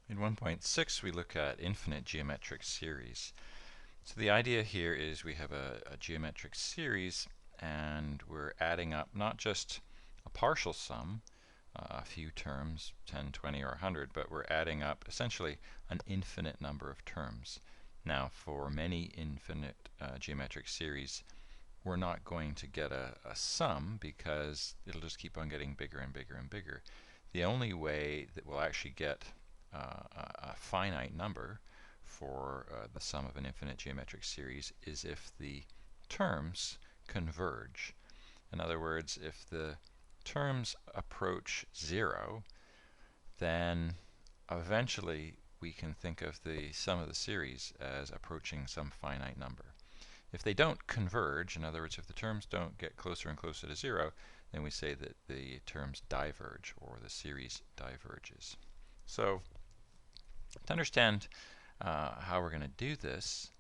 In 1.6 we look at infinite geometric series. So the idea here is we have a geometric series and we're adding up not just a partial sum, a few terms, 10, 20, or 100, but we're adding up essentially an infinite number of terms. Now for many infinite geometric series we're not going to get a sum because it'll just keep on getting bigger and bigger and bigger. The only way that we'll actually get a finite number for the sum of an infinite geometric series is if the terms converge. In other words, if the terms approach 0, then eventually we can think of the sum of the series as approaching some finite number. If they don't converge, in other words, if the terms don't get closer and closer to 0, then we say that the terms diverge, or the series diverges. So to understand how we're going to do this,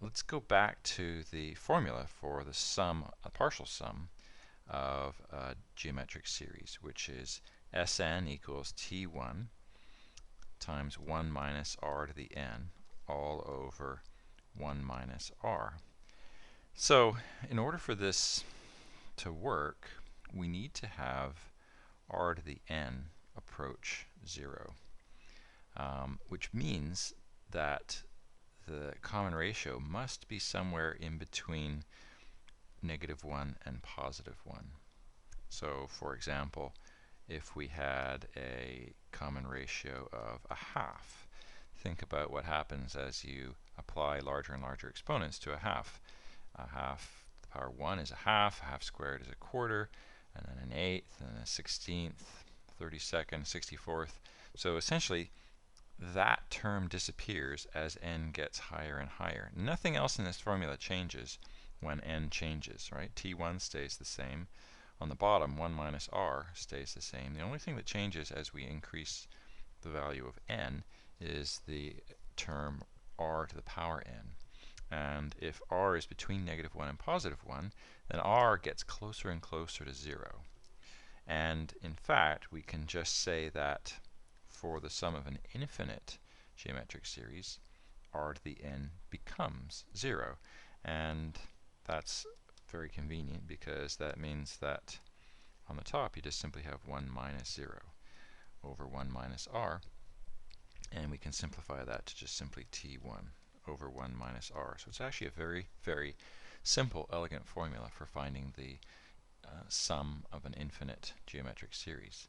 let's go back to the formula for the sum, a partial sum of a geometric series, which is Sn equals T1 times 1 minus r to the n all over 1 minus r. So in order for this to work, we need to have r to the n approach 0. Which means that the common ratio must be somewhere in between -1 and +1. So for example, if we had a common ratio of a half, think about what happens as you apply larger and larger exponents to a half. A half to the power 1 is a half squared is a quarter, and then an eighth, and a 16th, 32nd, 64th. So essentially that term disappears as n gets higher and higher. Nothing else in this formula changes when n changes, right? T1 stays the same. On the bottom, 1 minus r stays the same. The only thing that changes as we increase the value of n is the term r to the power n. And if r is between -1 and +1, then r gets closer and closer to 0. And in fact, we can just say that for the sum of an infinite geometric series, r to the n becomes 0. And that's very convenient because that means that on the top you just simply have 1 minus 0 over 1 minus r, and we can simplify that to just simply t1 over 1 minus r. So it's actually a very, very simple, elegant formula for finding the sum of an infinite geometric series.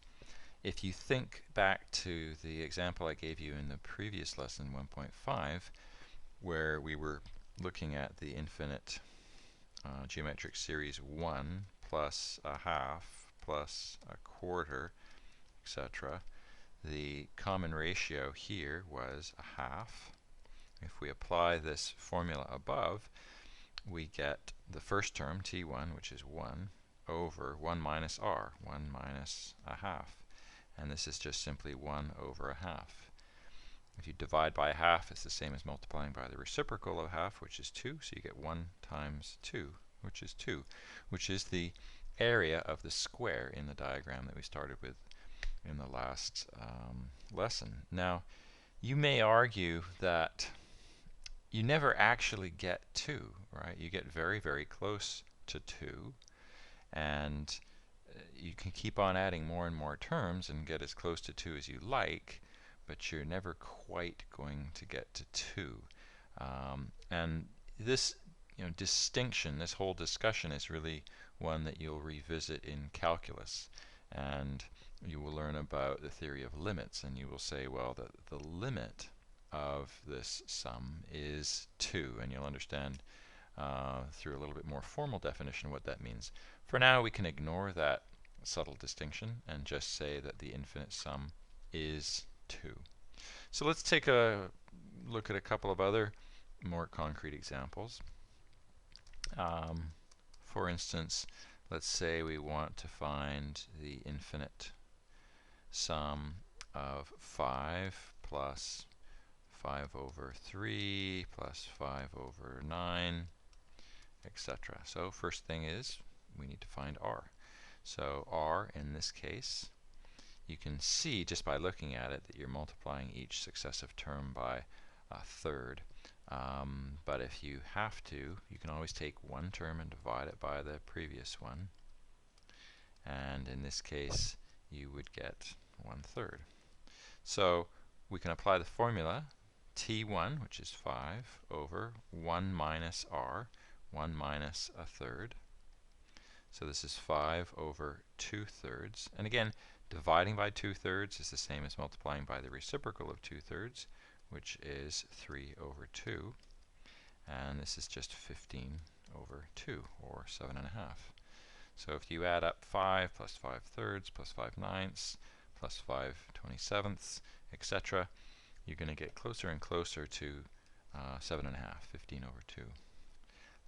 If you think back to the example I gave you in the previous lesson, 1.5, where we were looking at the infinite geometric series 1 plus a half plus a quarter, etc., the common ratio here was a half. If we apply this formula above, we get the first term, t1, which is 1, over 1 minus r, 1 minus a half. And this is just simply 1 over a half. If you divide by a half, it's the same as multiplying by the reciprocal of a half, which is 2. So you get 1 times 2, which is 2, which is the area of the square in the diagram that we started with in the last lesson. Now, you may argue that you never actually get 2, right? You get very, very close to 2, and you can keep on adding more and more terms and get as close to 2 as you like, but you're never quite going to get to 2. And this distinction, this whole discussion is really one that you'll revisit in calculus. And you will learn about the theory of limits, and you will say, well, the limit of this sum is 2, and you'll understand through a little bit more formal definition what that means. For now, we can ignore that subtle distinction and just say that the infinite sum is 2. So let's take a look at a couple of other more concrete examples. For instance, let's say we want to find the infinite sum of 5 plus 5 over 3 plus 5 over 9, etc. So first thing is we need to find r. So r in this case you can see just by looking at it that you're multiplying each successive term by a third. But if you have to, you can always take one term and divide it by the previous one. And in this case, you would get 1/3. So we can apply the formula T1, which is 5, over 1 minus r, 1 minus a third. So this is 5 over 2/3. And again, dividing by 2/3 is the same as multiplying by the reciprocal of 2/3, which is 3 over 2. And this is just 15 over 2, or 7.5. So if you add up 5 plus 5/3 plus 5/9 plus 5/27, etc., you're going to get closer and closer to 7.5, 15 over 2.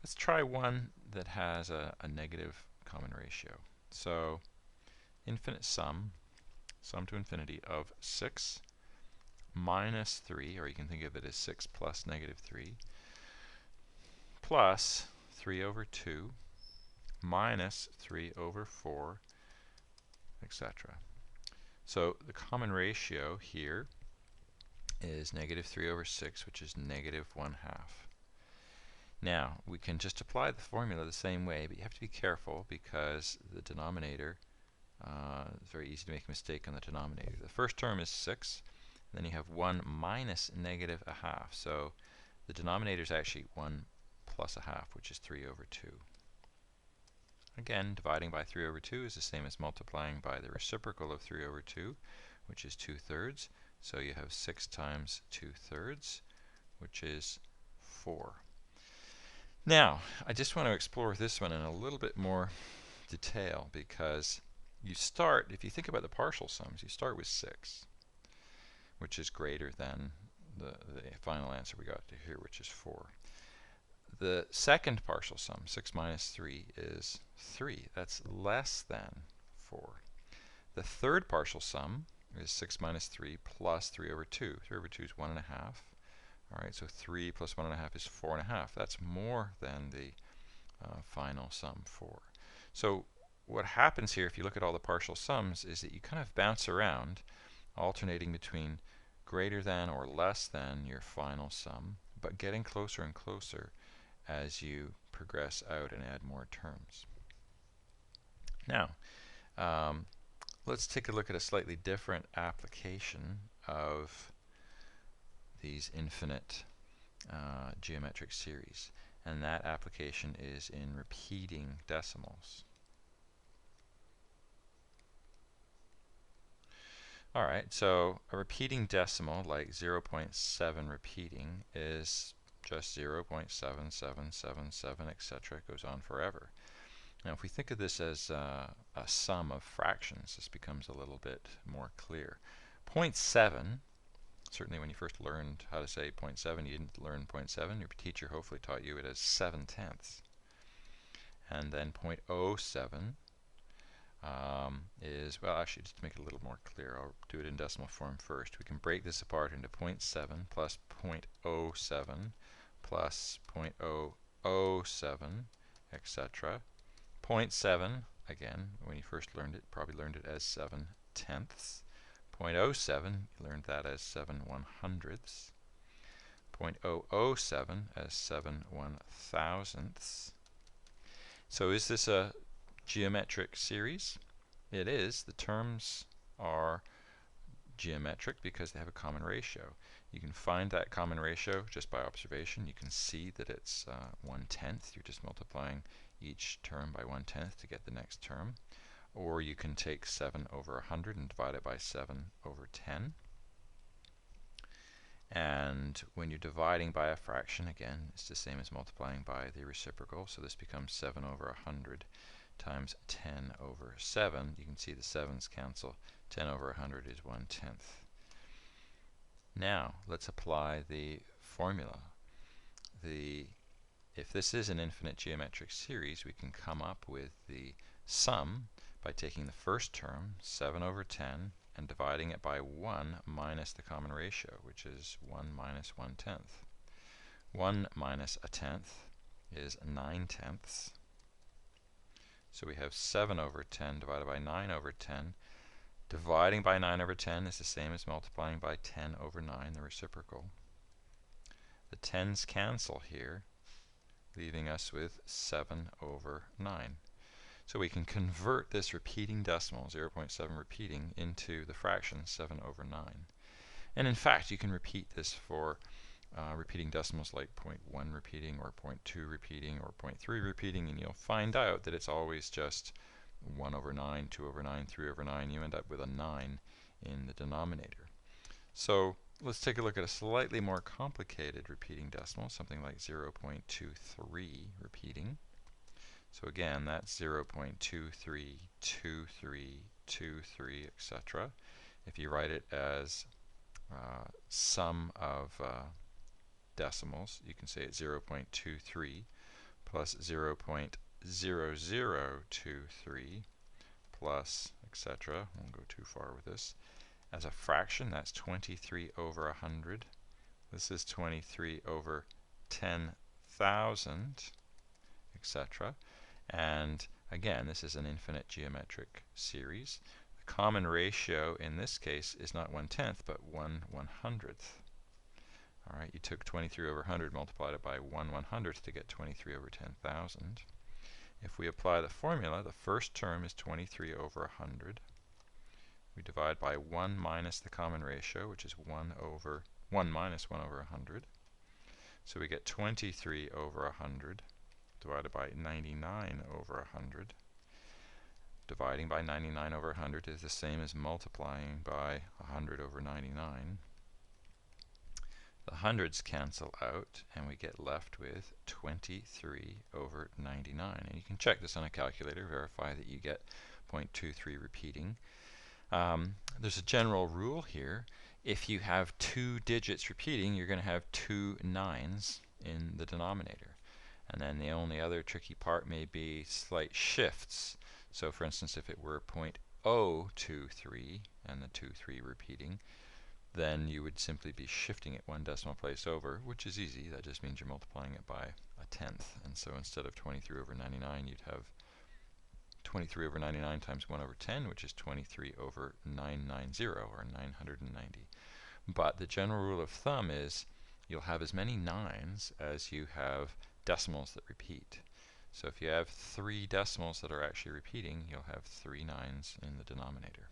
Let's try one that has a negative common ratio. So infinite sum to infinity of 6 minus 3, or you can think of it as 6 plus -3, plus 3 over 2 minus 3 over 4, etc. So the common ratio here is -3 over 6, which is -1/2. Now, we can just apply the formula the same way, but you have to be careful because the denominator, it's very easy to make a mistake on the denominator. The first term is 6, and then you have 1 minus -1/2. So the denominator is actually 1 plus 1/2, which is 3 over 2. Again, dividing by 3 over 2 is the same as multiplying by the reciprocal of 3 over 2, which is 2/3. So you have 6 times 2/3, which is 4. Now, I just want to explore this one in a little bit more detail, because you start, if you think about the partial sums, you start with 6, which is greater than the final answer we got to here, which is 4. The second partial sum, 6 minus 3, is 3. That's less than 4. The third partial sum is 6 minus 3 plus 3 over 2. 3 over 2 is 1.5. Alright, so 3 plus 1.5 is 4.5. That's more than the final sum, 4. So what happens here, if you look at all the partial sums, is that you kind of bounce around, alternating between greater than or less than your final sum, but getting closer and closer as you progress out and add more terms. Now, let's take a look at a slightly different application of these infinite geometric series, and that application is in repeating decimals. Alright, so a repeating decimal like 0.7 repeating is just 0.7777, etc. It goes on forever. Now if we think of this as a sum of fractions, this becomes a little bit more clear. 0.7, certainly when you first learned how to say 0.7, you didn't learn 0.7. Your teacher hopefully taught you it as 7/10. And then 0.07 is, well, actually, just to make it a little more clear, I'll do it in decimal form first. We can break this apart into 0.7 plus 0.07 plus 0.007, etc. 0.7, again, when you first learned it, probably learned it as 7/10. 0.07, you learned that as 7/100. 0.007 as 7/1000. So is this a geometric series? It is. The terms are geometric because they have a common ratio. You can find that common ratio just by observation. You can see that it's 1/10. You're just multiplying each term by 1/10 to get the next term. Or you can take 7 over 100 and divide it by 7 over 10. And when you're dividing by a fraction, again, it's the same as multiplying by the reciprocal. So this becomes 7 over 100 times 10 over 7. You can see the 7's cancel. 10 over 100 is 1/10. Now, let's apply the formula. If this is an infinite geometric series, we can come up with the sum by taking the first term, 7 over 10, and dividing it by 1 minus the common ratio, which is 1 minus 1/10. 1 minus a tenth is 9/10. So we have 7 over 10 divided by 9 over 10 Dividing by 9 over 10 is the same as multiplying by 10 over 9, the reciprocal. The 10's cancel here, leaving us with 7 over 9. So we can convert this repeating decimal, 0.7 repeating, into the fraction 7 over 9. And in fact, you can repeat this for repeating decimals like 0.1 repeating, or 0.2 repeating, or 0.3 repeating, and you'll find out that it's always just 1 over 9, 2 over 9, 3 over 9. You end up with a 9 in the denominator. So let's take a look at a slightly more complicated repeating decimal, something like 0.23 repeating. So again, that's 0.232323, etc. If you write it as sum of decimals, you can say it's 0.23 plus 0.0023 plus, etc. Won't go too far with this. As a fraction, that's 23 over 100. This is 23 over 10,000, etc. And again, this is an infinite geometric series. The common ratio in this case is not 1/10, but 1/100th. All right, you took 23 over 100, multiplied it by 1/100th to get 23 over 10,000. If we apply the formula, the first term is 23 over 100. We divide by 1 minus the common ratio, which is 1 minus 1 over 100. So we get 23 over 100 divided by 99 over 100. Dividing by 99 over 100 is the same as multiplying by 100 over 99. The hundreds cancel out, and we get left with 23 over 99. And you can check this on a calculator, verify that you get 0.23 repeating. There's a general rule here. If you have 2 digits repeating, you're going to have 2 9s in the denominator. And then the only other tricky part may be slight shifts. So for instance, if it were 0.023 and the 23 repeating, then you would simply be shifting it 1 decimal place over, which is easy. That just means you're multiplying it by 1/10. And so instead of 23 over 99, you'd have 23 over 99 times 1 over 10, which is 23 over 990, or 990. But the general rule of thumb is you'll have as many 9s as you have decimals that repeat. So if you have 3 decimals that are actually repeating, you'll have 3 9s in the denominator.